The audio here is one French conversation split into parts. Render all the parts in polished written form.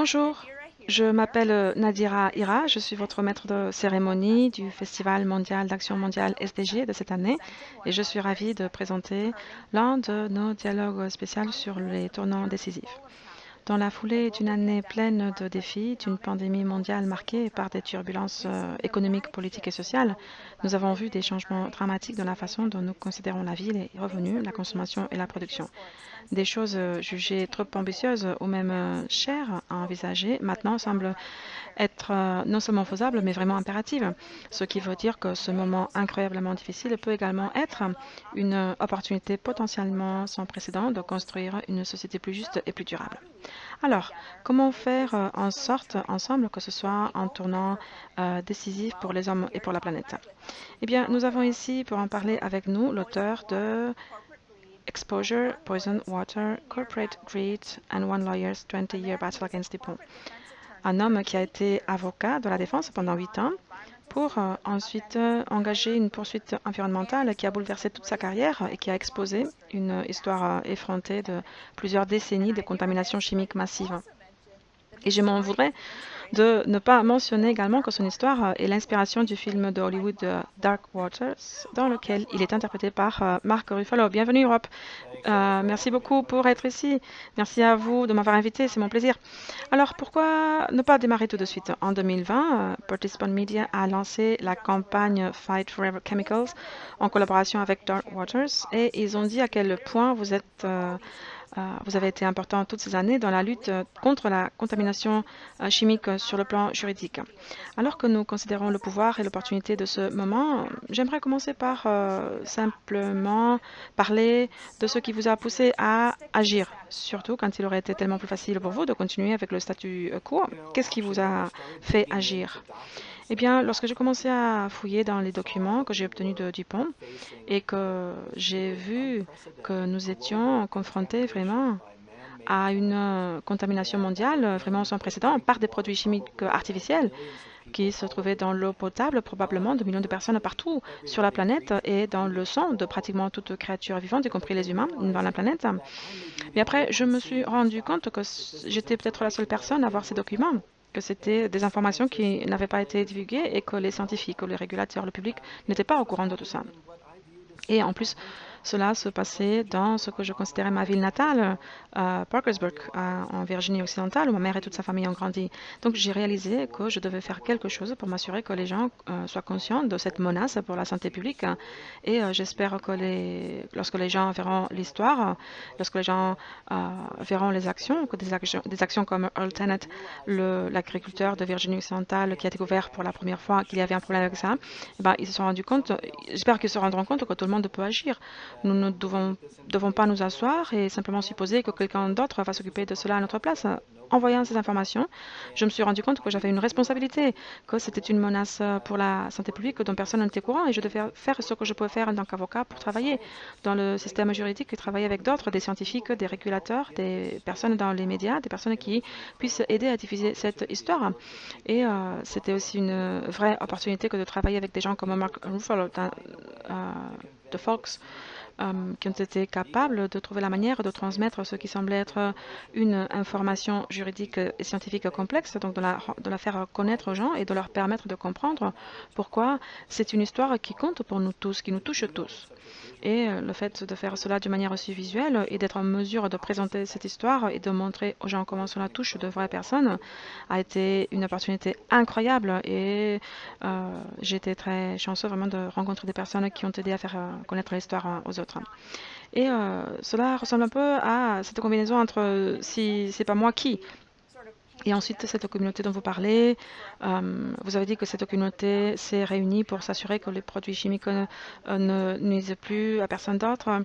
Bonjour, je m'appelle Nadira Ira, je suis votre maître de cérémonie du Festival mondial d'Action mondiale SDG de cette année et je suis ravie de présenter l'un de nos dialogues spéciaux sur les tournants décisifs. Dans la foulée d'une année pleine de défis, d'une pandémie mondiale marquée par des turbulences économiques, politiques et sociales, nous avons vu des changements dramatiques dans la façon dont nous considérons la vie, les revenus, la consommation et la production. Des choses jugées trop ambitieuses ou même chères à envisager maintenant semblent être non seulement faisables, mais vraiment impératives. Ce qui veut dire que ce moment incroyablement difficile peut également être une opportunité potentiellement sans précédent de construire une société plus juste et plus durable. Alors, comment faire en sorte ensemble que ce soit un tournant décisif pour les hommes et pour la planète? Eh bien, nous avons ici pour en parler avec nous l'auteur de Exposure, Poison Water, Corporate Greed and One Lawyer's 20-Year Battle Against DuPont. Un homme qui a été avocat de la défense pendant 8 ans pour ensuite engager une poursuite environnementale qui a bouleversé toute sa carrière et qui a exposé une histoire effrontée de plusieurs décennies de contamination chimique massive. Et je m'en voudrais de ne pas mentionner également que son histoire est l'inspiration du film de Hollywood Dark Waters, dans lequel il est interprété par Mark Ruffalo. Bienvenue, Europe. Merci beaucoup pour être ici. Merci à vous de m'avoir invité, c'est mon plaisir. Alors, pourquoi ne pas démarrer tout de suite? En 2020, Participant Media a lancé la campagne Fight Forever Chemicals en collaboration avec Dark Waters et ils ont dit à quel point vous avez été important toutes ces années dans la lutte contre la contamination chimique sur le plan juridique. Alors que nous considérons le pouvoir et l'opportunité de ce moment, j'aimerais commencer par simplement parler de ce qui vous a poussé à agir, surtout quand il aurait été tellement plus facile pour vous de continuer avec le statu quo. Qu'est-ce qui vous a fait agir? Eh bien, lorsque j'ai commencé à fouiller dans les documents que j'ai obtenus de Dupont et que j'ai vu que nous étions confrontés vraiment à une contamination mondiale vraiment sans précédent par des produits chimiques artificiels qui se trouvaient dans l'eau potable probablement de millions de personnes partout sur la planète et dans le sang de pratiquement toute créature vivante, y compris les humains dans la planète. Mais après, je me suis rendu compte que j'étais peut-être la seule personne à voir ces documents, que c'était des informations qui n'avaient pas été divulguées et que les scientifiques, les régulateurs, le public n'étaient pas au courant de tout ça. Et en plus, cela se passait dans ce que je considérais ma ville natale, Parkersburg, en Virginie occidentale, où ma mère et toute sa famille ont grandi. Donc j'ai réalisé que je devais faire quelque chose pour m'assurer que les gens soient conscients de cette menace pour la santé publique. Et j'espère que lorsque les gens verront l'histoire, lorsque les gens verront les actions, que des actions comme Earl Tennant, l'agriculteur de Virginie occidentale, qui a découvert pour la première fois qu'il y avait un problème avec ça, eh ben, ils se sont rendus compte, j'espère qu'ils se rendront compte que tout le monde peut agir. Nous ne devons pas nous asseoir et simplement supposer que quelqu'un d'autre va s'occuper de cela à notre place. En voyant ces informations, je me suis rendu compte que j'avais une responsabilité, que c'était une menace pour la santé publique dont personne n'était au courant et je devais faire ce que je pouvais faire en tant qu'avocat pour travailler dans le système juridique et travailler avec d'autres, des scientifiques, des régulateurs, des personnes dans les médias, des personnes qui puissent aider à diffuser cette histoire. Et c'était aussi une vraie opportunité que de travailler avec des gens comme Mark Ruffalo de Fox, qui ont été capables de trouver la manière de transmettre ce qui semblait être une information juridique et scientifique complexe, donc de la faire connaître aux gens et de leur permettre de comprendre pourquoi c'est une histoire qui compte pour nous tous, qui nous touche tous. Et le fait de faire cela d'une manière aussi visuelle et d'être en mesure de présenter cette histoire et de montrer aux gens comment cela touche de vraies personnes a été une opportunité incroyable et j'ai été très chanceux vraiment de rencontrer des personnes qui ont aidé à faire connaître l'histoire aux autres. Et cela ressemble un peu à cette combinaison entre si c'est pas moi qui. Et ensuite, cette communauté dont vous parlez, vous avez dit que cette communauté s'est réunie pour s'assurer que les produits chimiques ne nuisent plus à personne d'autre,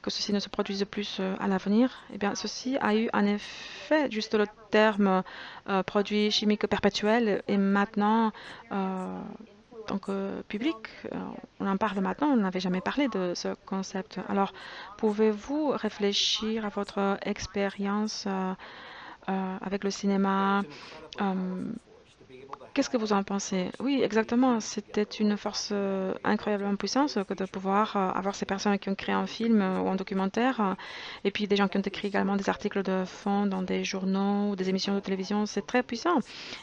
que ceci ne se produise plus à l'avenir. Eh bien, ceci a eu un effet, juste le terme produit chimique perpétuel est maintenant donc public. On en parle maintenant, on n'avait jamais parlé de ce concept. Alors, pouvez-vous réfléchir à votre expérience avec le cinéma, Qu'est-ce que vous en pensez? Oui, exactement. C'était une force incroyablement puissante que de pouvoir avoir ces personnes qui ont créé un film ou un documentaire, et puis des gens qui ont écrit également des articles de fond dans des journaux ou des émissions de télévision. C'est très puissant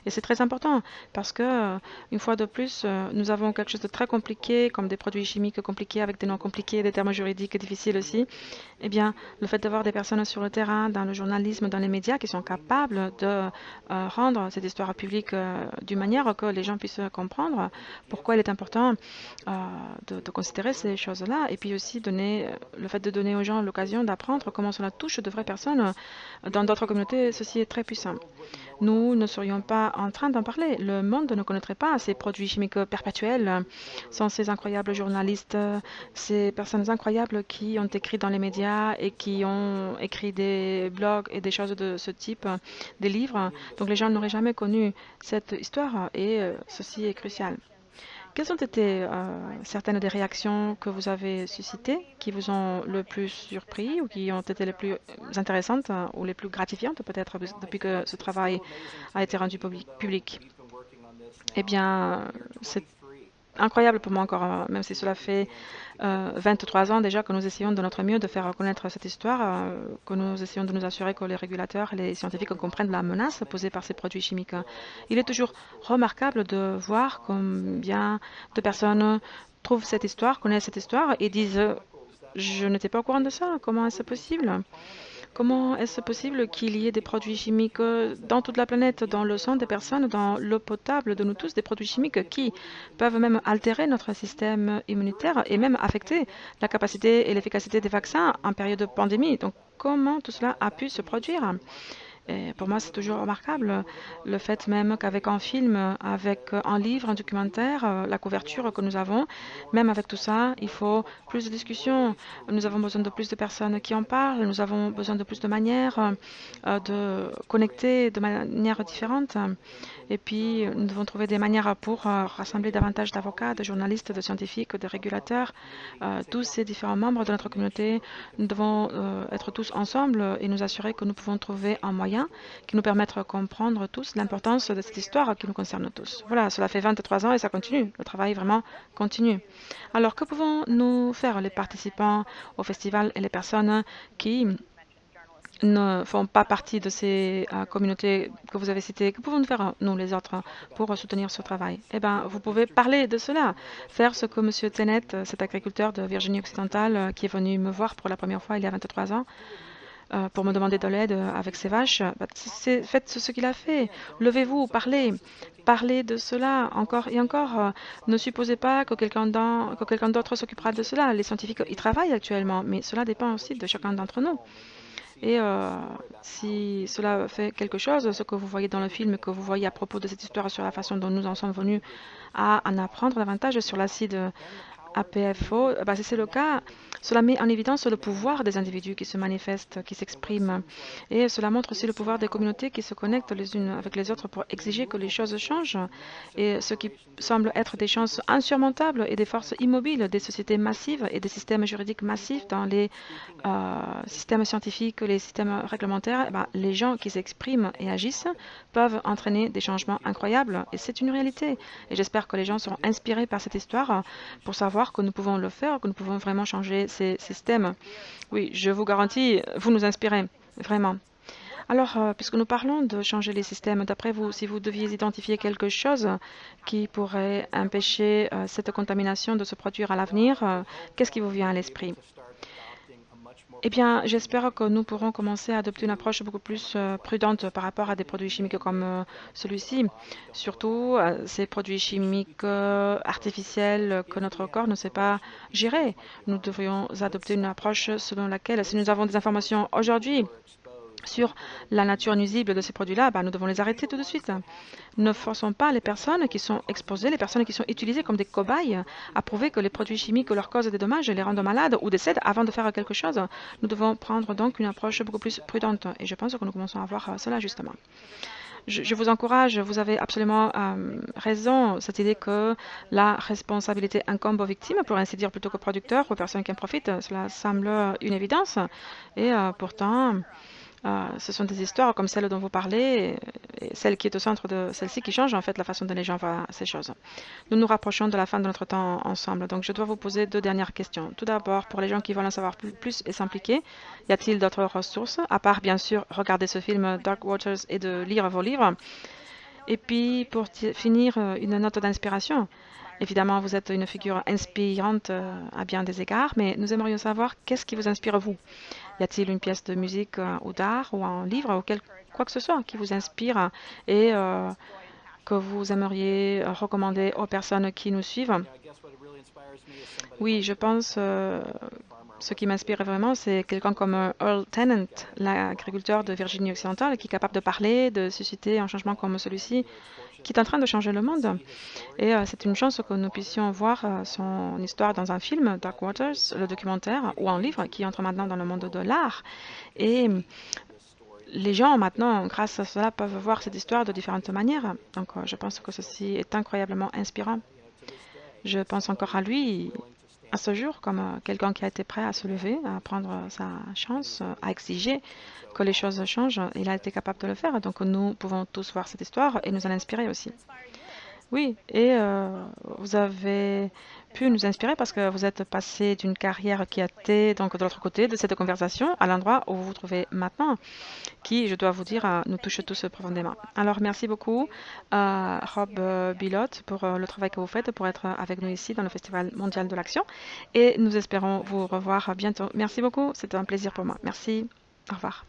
et c'est très important parce que, une fois de plus, nous avons quelque chose de très compliqué, comme des produits chimiques compliqués avec des noms compliqués, des termes juridiques difficiles aussi. Eh bien, le fait d'avoir des personnes sur le terrain, dans le journalisme, dans les médias, qui sont capables de rendre cette histoire publique d'une manière que les gens puissent comprendre pourquoi il est important euh, de considérer ces choses-là, et puis aussi donner, le fait de donner aux gens l'occasion d'apprendre comment cela touche de vraies personnes dans d'autres communautés, ceci est très puissant. Nous ne serions pas en train d'en parler. Le monde ne connaîtrait pas ces produits chimiques perpétuels, sans ces incroyables journalistes, ces personnes incroyables qui ont écrit dans les médias et qui ont écrit des blogs et des choses de ce type, des livres. Donc les gens n'auraient jamais connu cette histoire et ceci est crucial. Quelles ont été certaines des réactions que vous avez suscitées, qui vous ont le plus surpris ou qui ont été les plus intéressantes ou les plus gratifiantes peut-être depuis que ce travail a été rendu public? Eh bien, c'est incroyable pour moi encore, même si cela fait 23 ans déjà que nous essayons de notre mieux de faire reconnaître cette histoire, que nous essayons de nous assurer que les régulateurs et les scientifiques comprennent la menace posée par ces produits chimiques. Il est toujours remarquable de voir combien de personnes trouvent cette histoire, connaissent cette histoire et disent je n'étais pas au courant de ça, comment est-ce possible? Comment est-ce possible qu'il y ait des produits chimiques dans toute la planète, dans le sang des personnes, dans l'eau potable de nous tous, des produits chimiques qui peuvent même altérer notre système immunitaire et même affecter la capacité et l'efficacité des vaccins en période de pandémie? Donc, comment tout cela a pu se produire? Et pour moi, c'est toujours remarquable le fait même qu'avec un film, avec un livre, un documentaire, la couverture que nous avons, même avec tout ça, il faut plus de discussions. Nous avons besoin de plus de personnes qui en parlent. Nous avons besoin de plus de manières de connecter de manière différente. Et puis, nous devons trouver des manières pour rassembler davantage d'avocats, de journalistes, de scientifiques, de régulateurs, tous ces différents membres de notre communauté. Nous devons être tous ensemble et nous assurer que nous pouvons trouver un moyen qui nous permette de comprendre tous l'importance de cette histoire qui nous concerne tous. Voilà, cela fait 23 ans et ça continue. Le travail vraiment continue. Alors, que pouvons-nous faire, les participants au festival et les personnes qui ne font pas partie de ces communautés que vous avez citées? Que pouvons-nous faire, nous, les autres, pour soutenir ce travail? Eh bien, vous pouvez parler de cela, faire ce que M. Tennant, cet agriculteur de Virginie occidentale, qui est venu me voir pour la première fois il y a 23 ans, pour me demander de l'aide avec ses vaches, bah, faites ce qu'il a fait. Levez-vous, parlez. Parlez de cela encore et encore. Ne supposez pas que quelqu'un d'autre s'occupera de cela. Les scientifiques y travaillent actuellement, mais cela dépend aussi de chacun d'entre nous. Et si cela fait quelque chose, ce que vous voyez dans le film, que vous voyez à propos de cette histoire sur la façon dont nous en sommes venus à en apprendre davantage sur l'acide APFO, bah, si c'est le cas, cela met en évidence le pouvoir des individus qui se manifestent, qui s'expriment. Et cela montre aussi le pouvoir des communautés qui se connectent les unes avec les autres pour exiger que les choses changent. Et ce qui semble être des chances insurmontables et des forces immobiles, des sociétés massives et des systèmes juridiques massifs dans les systèmes scientifiques, les systèmes réglementaires, eh ben, les gens qui s'expriment et agissent peuvent entraîner des changements incroyables. Et c'est une réalité. Et j'espère que les gens seront inspirés par cette histoire pour savoir que nous pouvons le faire, que nous pouvons vraiment changer ces systèmes. Oui, je vous garantis, vous nous inspirez, vraiment. Alors, puisque nous parlons de changer les systèmes, d'après vous, si vous deviez identifier quelque chose qui pourrait empêcher cette contamination de se produire à l'avenir, qu'est-ce qui vous vient à l'esprit? Eh bien, j'espère que nous pourrons commencer à adopter une approche beaucoup plus prudente par rapport à des produits chimiques comme celui-ci. Surtout, ces produits chimiques artificiels que notre corps ne sait pas gérer. Nous devrions adopter une approche selon laquelle, si nous avons des informations aujourd'hui sur la nature nuisible de ces produits-là, bah, nous devons les arrêter tout de suite. Ne forçons pas les personnes qui sont exposées, les personnes qui sont utilisées comme des cobayes, à prouver que les produits chimiques leur causent des dommages, les rendent malades ou décèdent avant de faire quelque chose. Nous devons prendre donc une approche beaucoup plus prudente et je pense que nous commençons à voir cela justement. Je vous encourage, vous avez absolument raison, cette idée que la responsabilité incombe aux victimes, pour ainsi dire, plutôt qu'aux producteurs, aux personnes qui en profitent. Cela semble une évidence et pourtant, Ce sont des histoires comme celle dont vous parlez, et celle qui est au centre de celle-ci qui change en fait la façon dont les gens voient ces choses. Nous nous rapprochons de la fin de notre temps ensemble, donc je dois vous poser deux dernières questions. Tout d'abord, pour les gens qui veulent en savoir plus et s'impliquer, y a-t-il d'autres ressources, à part bien sûr regarder ce film Dark Waters et de lire vos livres? Et puis, pour finir, une note d'inspiration. Évidemment, vous êtes une figure inspirante à bien des égards, mais nous aimerions savoir qu'est-ce qui vous inspire vous. Y a-t-il une pièce de musique ou d'art ou un livre ou quoi que ce soit qui vous inspire et que vous aimeriez recommander aux personnes qui nous suivent? Oui, je pense ce qui m'inspire vraiment, c'est quelqu'un comme Earl Tennant, l'agriculteur de Virginie occidentale, qui est capable de parler, de susciter un changement comme celui-ci, qui est en train de changer le monde. Et c'est une chance que nous puissions voir son histoire dans un film, Dark Waters, le documentaire, ou un livre qui entre maintenant dans le monde de l'art. Et les gens maintenant, grâce à cela, peuvent voir cette histoire de différentes manières. Donc je pense que ceci est incroyablement inspirant. Je pense encore à lui à ce jour comme quelqu'un qui a été prêt à se lever, à prendre sa chance, à exiger que les choses changent. Il a été capable de le faire. Donc nous pouvons tous voir cette histoire et nous en inspirer aussi. Oui, et vous avez pu nous inspirer parce que vous êtes passé d'une carrière qui était donc de l'autre côté de cette conversation à l'endroit où vous vous trouvez maintenant, qui, je dois vous dire, nous touche tous profondément. Alors, merci beaucoup, Rob Bilott, pour le travail que vous faites, pour être avec nous ici dans le Festival mondial de l'action. Et nous espérons vous revoir bientôt. Merci beaucoup, c'était un plaisir pour moi. Merci, au revoir.